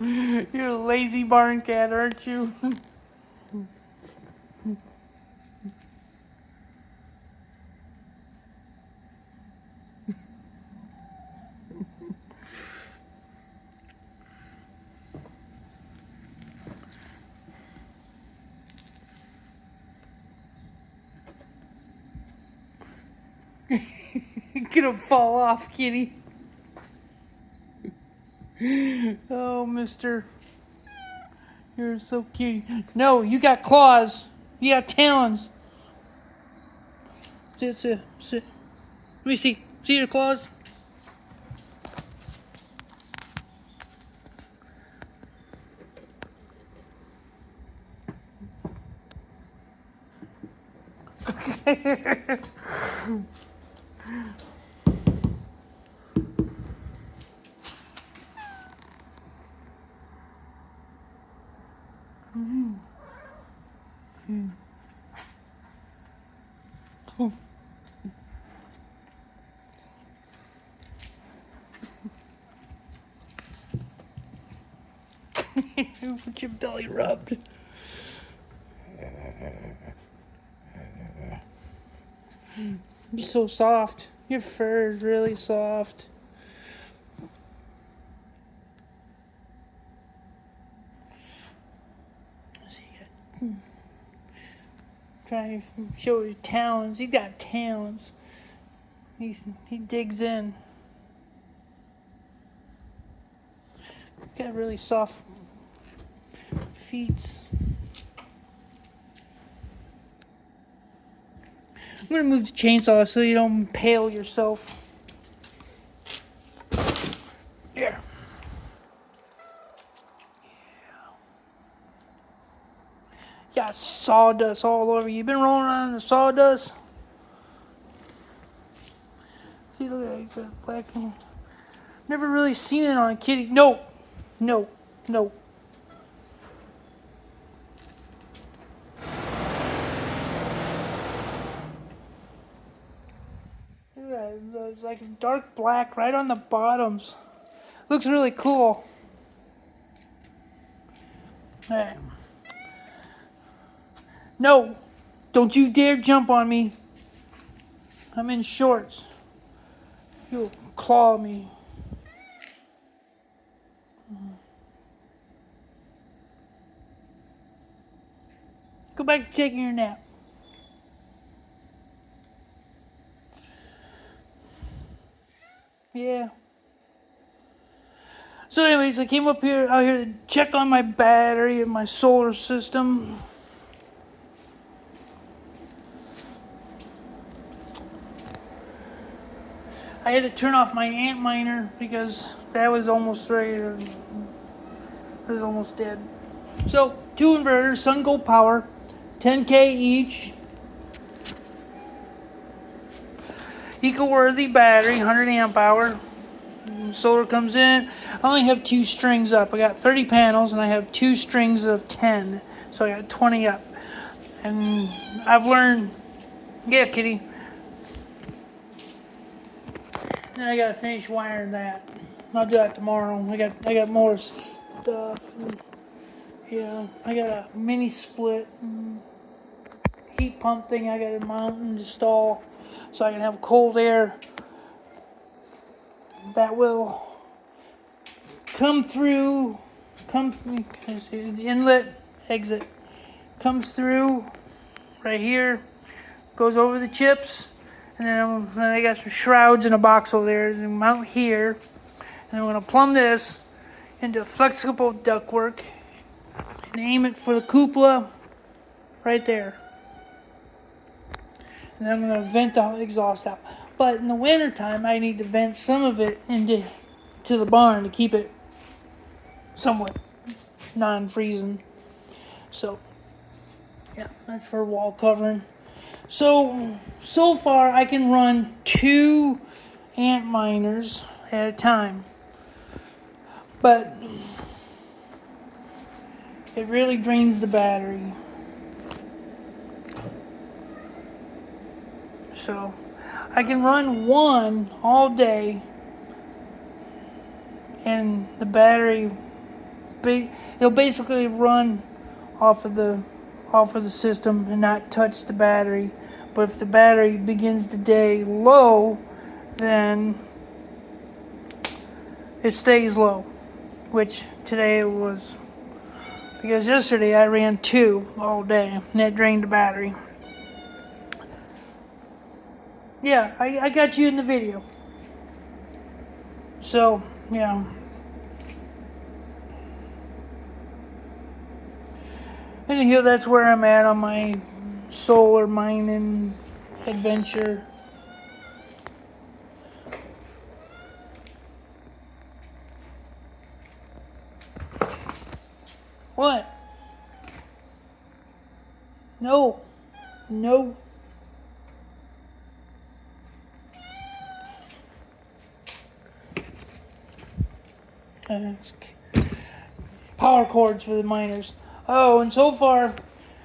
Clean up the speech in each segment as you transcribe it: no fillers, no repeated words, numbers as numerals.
You're a lazy barn cat, aren't you? You're gonna fall off, kitty. Oh, mister. You're so cute. No, you got claws. You got talons. Sit. Let me see. See your claws? Put your belly rubbed. You're so soft. Your fur is really soft. Let's see. Trying to show your talons. He got talons. He digs in. Got really soft feet. I'm gonna move the chainsaw so you don't impale yourself. There. Got sawdust all over you. Been rolling around in the sawdust. See, look at that black one. Never really seen it on a kitty. No. It's like dark black right on the bottoms. Looks really cool. Hey. No, don't you dare jump on me. I'm in shorts. You'll claw me. Go back to taking your nap. Yeah. So anyways, I came out here to check on my battery and my solar system. I had to turn off my Antminer because that was almost ready to, it was almost dead. So, 2 inverters, SunGold Power, 10K each. Eco-worthy battery, 100 amp hour. Solar comes in. I only have 2 strings up. I got 30 panels and I have 2 strings of 10. So I got 20 up. And I've learned, yeah, kitty. Then I gotta finish wiring that. I'll do that tomorrow. I got more stuff. And, yeah, I got a mini split heat pump thing I gotta mount and install so I can have cold air that will come through. The inlet, exit comes through right here, goes over the chips, and then I got some shrouds in a box over there to mount here. And I'm going to plumb this into flexible ductwork and aim it for the cupola right there. And then I'm going to vent the exhaust out. But in the wintertime, I need to vent some of it into the barn to keep it somewhat non-freezing. So, yeah, that's for wall covering. So far I can run 2 Antminers at a time. But it really drains the battery. So I can run 1 all day and the battery it'll basically run off of the system and not touch the battery. But if the battery begins the day low, then it stays low, which today it was, because yesterday I ran 2 all day and that drained the battery. Yeah, I got you in the video. So, yeah. Anywho, that's where I'm at on my solar mining adventure. What? No. No. Power cords for the miners. Oh, and so far,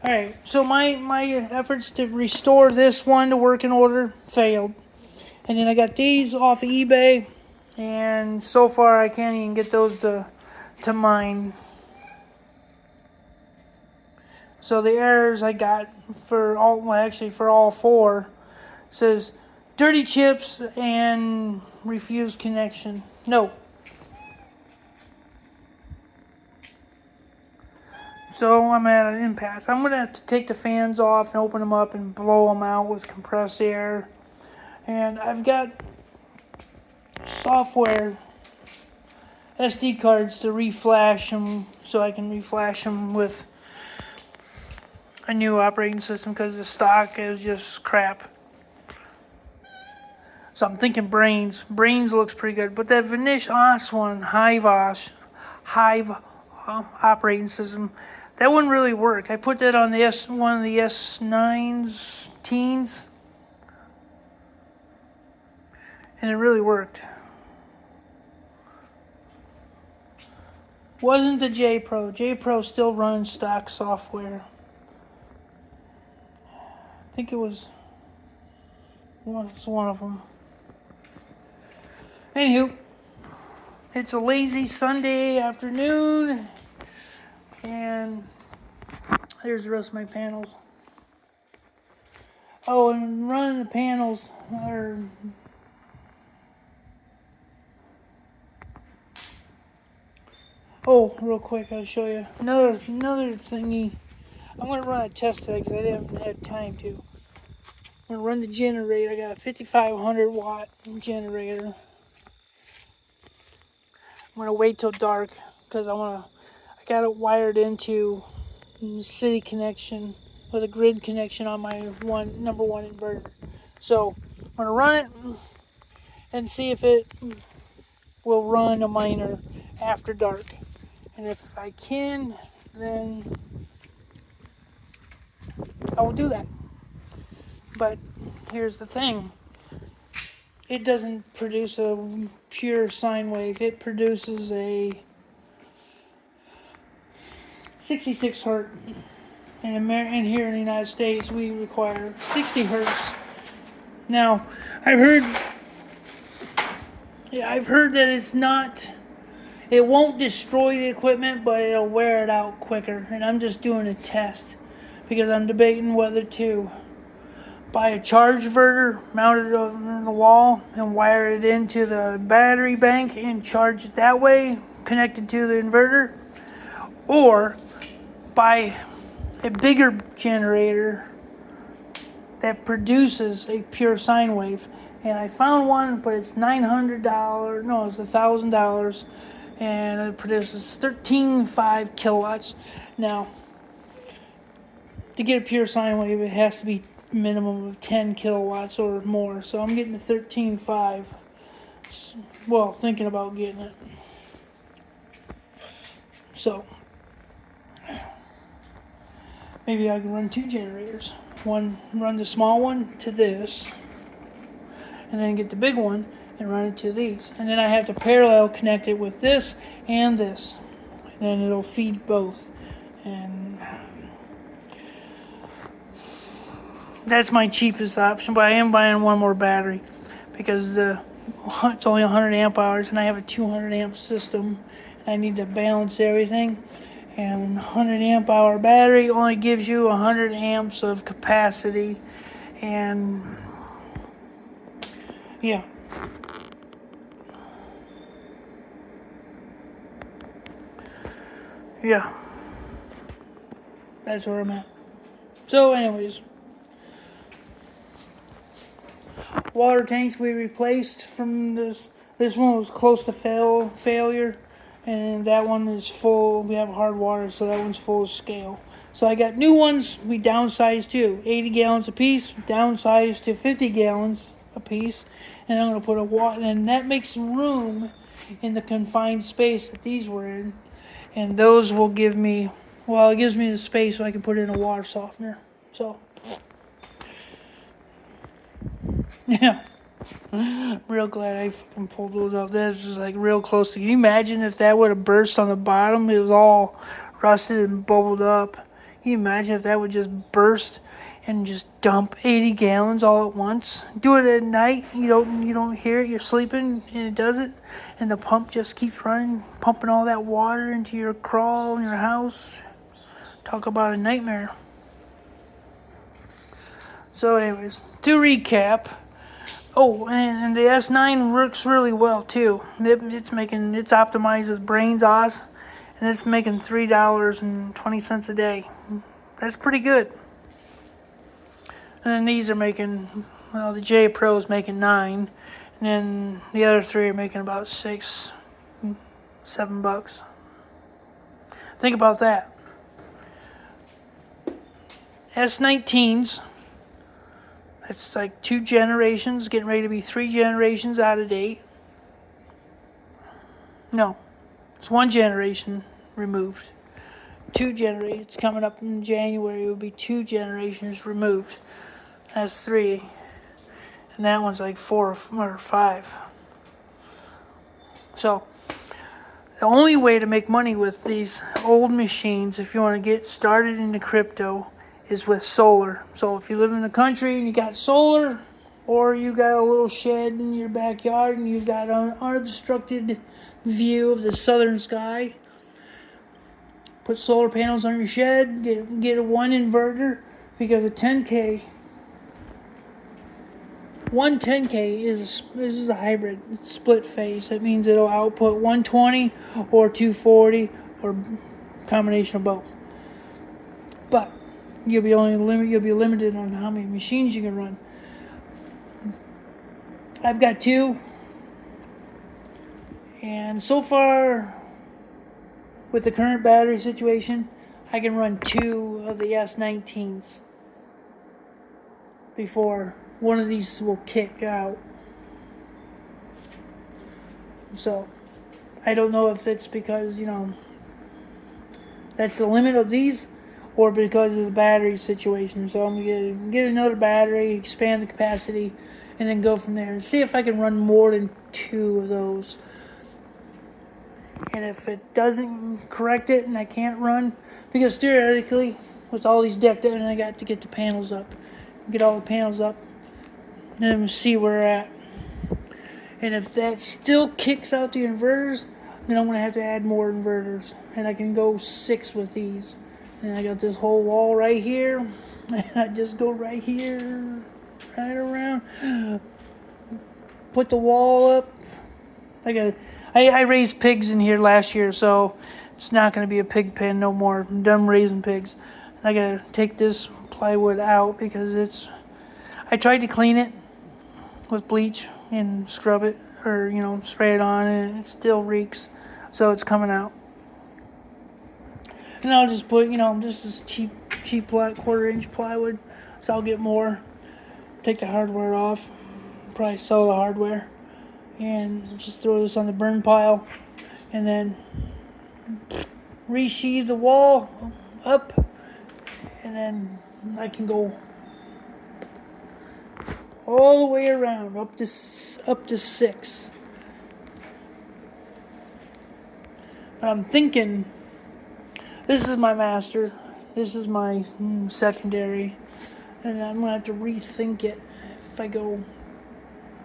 alright, so my efforts to restore this one to working order failed. And then I got these off of eBay, and so far I can't even get those to mine. So the errors I got for all 4 says dirty chips and refused connection. No. So I'm at an impasse. I'm going to have to take the fans off and open them up and blow them out with compressed air. And I've got software SD cards to reflash them, so I can reflash them with a new operating system, because the stock is just crap. So I'm thinking Brains. Brains looks pretty good, but that Vanish OS one, Hive operating system, that wouldn't really work. I put that on the one of the S9's teens, and it really worked. Wasn't the J Pro. J Pro still runs stock software. I think it was one of them. Anywho, it's a lazy Sunday afternoon, and here's the rest of my panels. Oh, and running the panels are real quick, I'll show you another thingy. I'm gonna run a test today because I didn't have time to. I'm gonna run the generator. I got a 5500 watt generator. I'm gonna wait till dark because I got it wired into the city connection with a grid connection on my number one inverter. So I'm gonna run it and see if it will run a miner after dark. And if I can, then I will do that. But here's the thing. It doesn't produce a pure sine wave. It produces a 66 hertz. And here in the United States, we require 60 hertz. Now, I've heard that it won't destroy the equipment, but it'll wear it out quicker. And I'm just doing a test because I'm debating whether to buy a charge inverter, mount it on the wall, and wire it into the battery bank and charge it that way, connected to the inverter, or buy a bigger generator that produces a pure sine wave. And I found one, but it's $900. No, it's $1,000, and it produces 13.5 kilowatts. Now, to get a pure sine wave, it has to be minimum of 10 kilowatts or more. So I'm getting the 13.5. Well, thinking about getting it. So maybe I can run 2 generators. Run the small one to this, and then get the big one and run it to these. And then I have to parallel connect it with this and this. And then it'll feed both. And that's my cheapest option, but I am buying one more battery because it's only 100 amp hours, and I have a 200 amp system, I need to balance everything. And 100 amp hour battery only gives you 100 amps of capacity. And yeah. Yeah. That's where I'm at. So anyways, water tanks we replaced from this. This one was close to failure, and that one is full. We have hard water, so that one's full of scale. So I got new ones. We downsized too, 80 gallons a piece, downsized to 50 gallons a piece, and I'm gonna put a water, and that makes room in the confined space that these were in, and those will give me. Well, it gives me the space so I can put in a water softener. So. Yeah. Real glad I fucking pulled those out. That was like real close to. Can you imagine if that would have burst on the bottom? It was all rusted and bubbled up. Can you imagine if that would just burst and just dump 80 gallons all at once? Do it at night. You don't hear it. You're sleeping and it does it, and the pump just keeps running, pumping all that water into your crawl in your house. Talk about a nightmare. So, anyways, to recap. Oh, and the S9 works really well too. It's optimized as Brains OS, and it's making $3.20 a day. That's pretty good. And then these are making, well, the J Pro is making $9, and then the other three are making about $6, $7. Think about that. S19s. It's like 2 generations, getting ready to be 3 generations out of date. No, it's 1 generation removed. 2 generations. It's coming up in January. It will be 2 generations removed. That's 3. And that one's like 4 or 5. So, the only way to make money with these old machines, if you want to get started into crypto, is with solar. So if you live in the country and you got solar, or you got a little shed in your backyard and you've got an unobstructed view of the southern sky, put solar panels on your shed, get a 1 inverter, because a 10K, one 10K is a hybrid. It's split phase. That means it'll output 120 or 240 or combination of both. But you'll be limited on how many machines you can run. I've got 2, and so far, with the current battery situation, I can run 2 of the S19s before one of these will kick out. So, I don't know if it's because, that's the limit of these, or because of the battery situation. So I'm going to get another battery, expand the capacity, and then go from there and see if I can run more than 2 of those. And if it doesn't correct it and I can't run, because theoretically, with all these decked out, and I got to get the panels up, get all the panels up, and then see where we're at. And if that still kicks out the inverters, then I'm going to have to add more inverters. And I can go 6 with these. And I got this whole wall right here. And I just go right here, right around. Put the wall up. I raised pigs in here last year, so it's not going to be a pig pen no more. I'm done raising pigs. I got to take this plywood out because I tried to clean it with bleach and scrub it, or spray it on, and it still reeks. So it's coming out. And I'll just put, just this cheap 1/4-inch plywood. So I'll get more. Take the hardware off. Probably sell the hardware. And just throw this on the burn pile. And then resheathe the wall up. And then I can go all the way around, up to 6. But I'm thinking, this is my master, this is my secondary, and I'm going to have to rethink it. If I go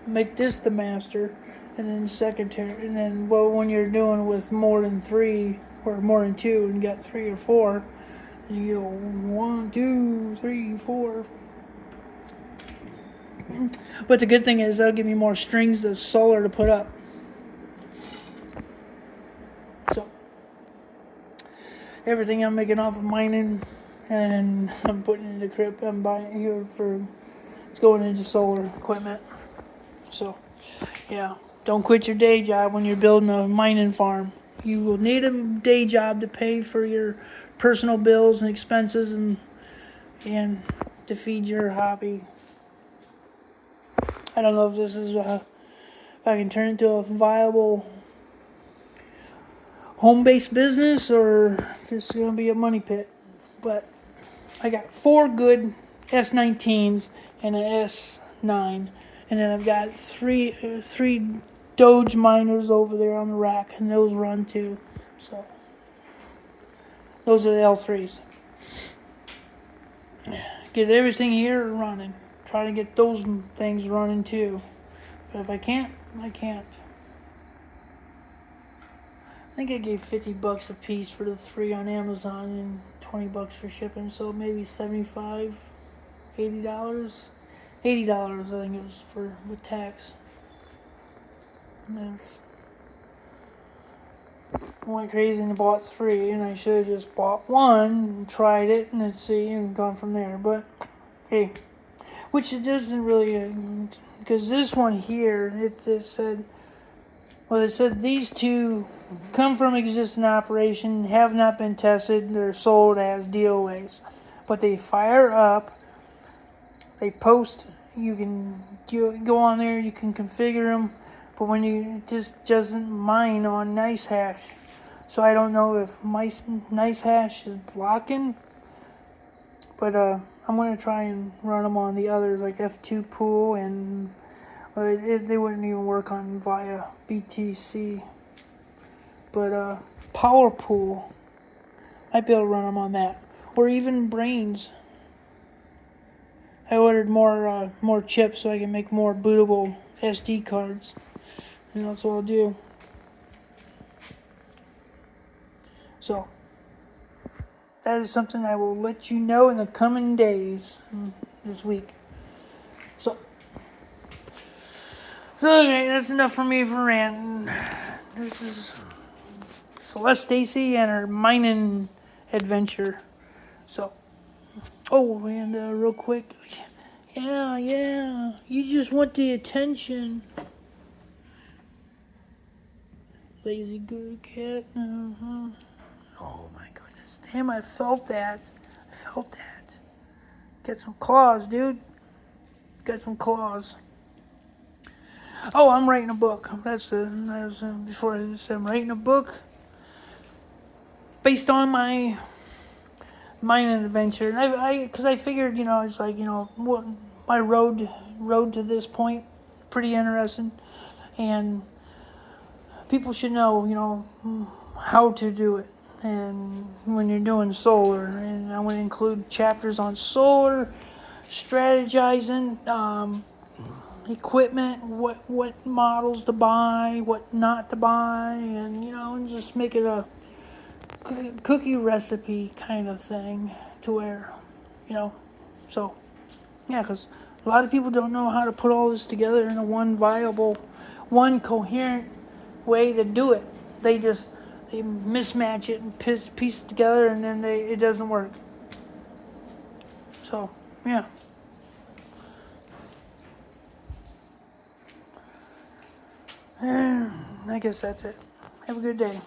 make this the master, and then secondary, and then well, when you're doing with more than 3 or more than 2, and you got 3 or 4, and you go 1, 2, 3, 4. But the good thing is that'll give me more strings of solar to put up. So everything I'm making off of mining, and I'm putting into crypto. I'm buying here for it's going into solar equipment. So yeah, don't quit your day job when you're building a mining farm. You will need a day job to pay for your personal bills and expenses, and to feed your hobby. I don't know if this is if I can turn it into a viable home-based business or if it's going to be a money pit. But I got 4 good S19s and an S9, and then I've got three Doge miners over there on the rack, and those run too. So those are the L3s. Get everything here running. Try to get those things running too. But if I can't, I can't. I think I gave $50 a piece for the 3 on Amazon and $20 for shipping, so maybe $75, $80. $80 I think it was for with tax. And that's I went crazy and bought 3, and I should have just bought 1 and tried it and then see and gone from there. But hey, which it doesn't really, because this one here, it just said, well, it said these 2 come from existing operation, have not been tested, they're sold as DOAs. But they fire up, they post, you can go on there, you can configure them, but when it just doesn't mine on NiceHash. So I don't know if NiceHash is blocking, but I'm going to try and run them on the others, like F2 Pool, and they wouldn't even work on via BTC. But Power Pool, I'd be able to run them on that, or even Brains. I ordered more chips so I can make more bootable SD cards, and that's what I'll do. So that is something I will let you know in the coming days this week. So okay, that's enough for me for ranting. This is Celeste Stacy and her mining adventure. So, oh, and real quick, yeah, you just want the attention. Lazy good cat. Oh my goodness, damn! I felt that. Get some claws, dude. Got some claws. Oh, I'm writing a book. That's before I said I'm writing a book based on my mining adventure. And because I figured, it's like, what my road to this point, pretty interesting, and people should know, how to do it. And when you're doing solar, and I'm going to include chapters on solar, strategizing, equipment, what models to buy, what not to buy, and just make it a cookie recipe kind of thing to where, so yeah, because a lot of people don't know how to put all this together in a one coherent way to do it. They mismatch it and piece it together, and then it doesn't work. So yeah. I guess that's it. Have a good day.